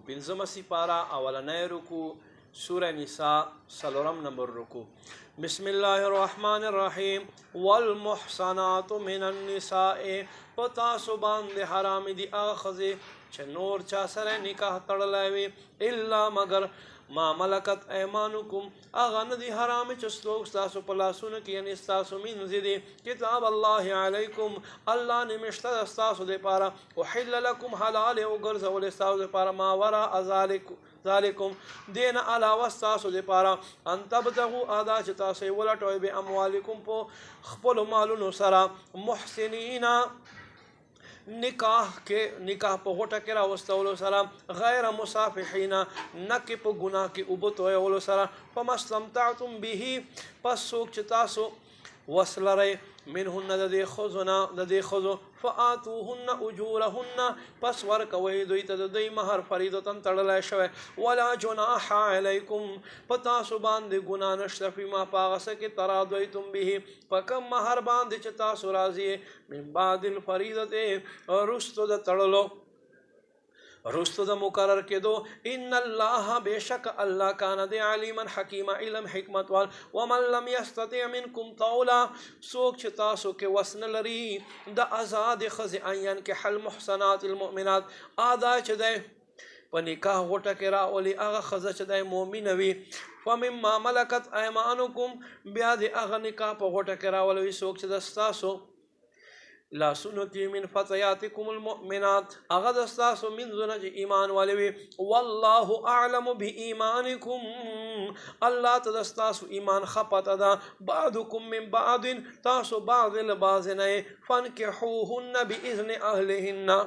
پنځمه سپاره اولنی رکوع سوره نساء څلورم نمبر رکوع. بسم الله الرحمن الرحیم. والمحصنات من النساء پتاسو باندې حرام دي هغه ښځې چې نور چا سره نکاح تړلی وي الا مگر ما ملکت ایمانکم هغه نه دي حرام چې څوک ستاسو په لاسونو کې یعنې ستاسو مینځي دي کتاب الله علیکم الله نمیشته د ستاسو دپاره احل لکم حلال یې وګرځولې ستاسو دپاره ما وراء ذالکم دین علاوه ستاسو دپاره ان تبتغوا ادا چې تاسو یې ولټوئ باموالکم په خپلو مالونو سره محسنین نکاح په غوټه کې راوستلو سره غیر مصافحین نه کې په ګناه کې اوبه تویولو سره فما استمتعتم به پس څوک چې تاسو وس لرئ منهن د دې ښځو فآتوهن اجورهن پس ورکوئ دوی ته د دوی مهر فریضة تړلی شوی ولا جناح علیکم په تاسو باندې ګناه نشته فیما په هغه څه کې تراضیتم به په کوم مهر باندې چې تاسو راضي من بعد الفریضة رستو د تړلو رستو د مقرر کېدو ان الله بشک الله کان دی علیما حکیما علم حکمت وال ومن لم یستطع منکم طولا څوک چې تاسو کې وس نه لري د آزاد ښځې ان ینکح المحصنات المؤمنات ادا چې دی په نکاح غوټه کې راولي هغه ښځه چې دی مؤمنه وي فمما ملکت ایمانکم بیا د هغه نکاح په غوټه کې راولوي څوک چې د ستاسو لاسونو کې من فتياتكم المؤمنات هغه د ستاسو منځونه چې ایمان والي وي والله اعلم بایمانکم الله ته د ستاسو ایمان ښه پته ده بعضکم من بعض تاسو بعض له بعض نه فانکحوهن باذن اهلهن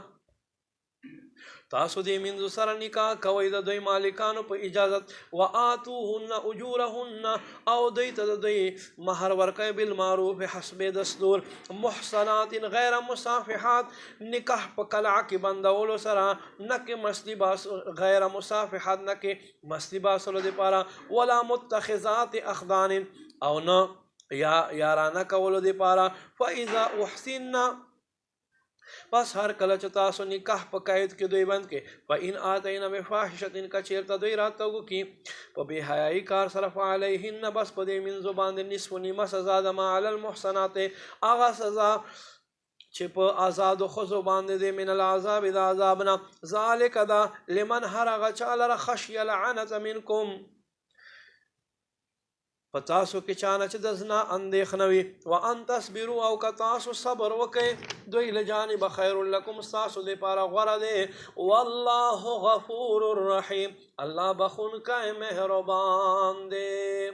تاسو دې منځو سره نکاح کوئ د دوی مالکانو په اجازت وآتوهن اجورهن او دوی ته د دوی مهر ورکوئ بالمعروف حسب دستور محصنات غیر مصافحات نکاح په قلعه کې بندولو سره نه کې مستی باس غیر مصافحات نه کې مستی باسلو دپاره ولا متخذات اخدان او نه یارانه کولو دپاره فاذا احسننا پس هر کله چې تاسو نکاح په قید کې دوی بند کې فإن آتینا بفاحشة که چېرته دوی راته وکړي په بې حیایي کار سره فعلیهن بس په دې منځو باندې نصف نیمه سزا ده ما علی المحصنات هغه سزا چې په آزادو ښځو باندې دی من العذاب د عذاب نه ذلک ده لمن هر هغه چا لره خشیه لعنت منکم په تاسو کې چانه چې د زنا اندېښنه وي وان تصبروا او که تاسو صبر وکئ دوی له جانبه خیر لکم ستاسو دپاره غوره دی والله غفور رحیم الله بخونکی مهربان دی.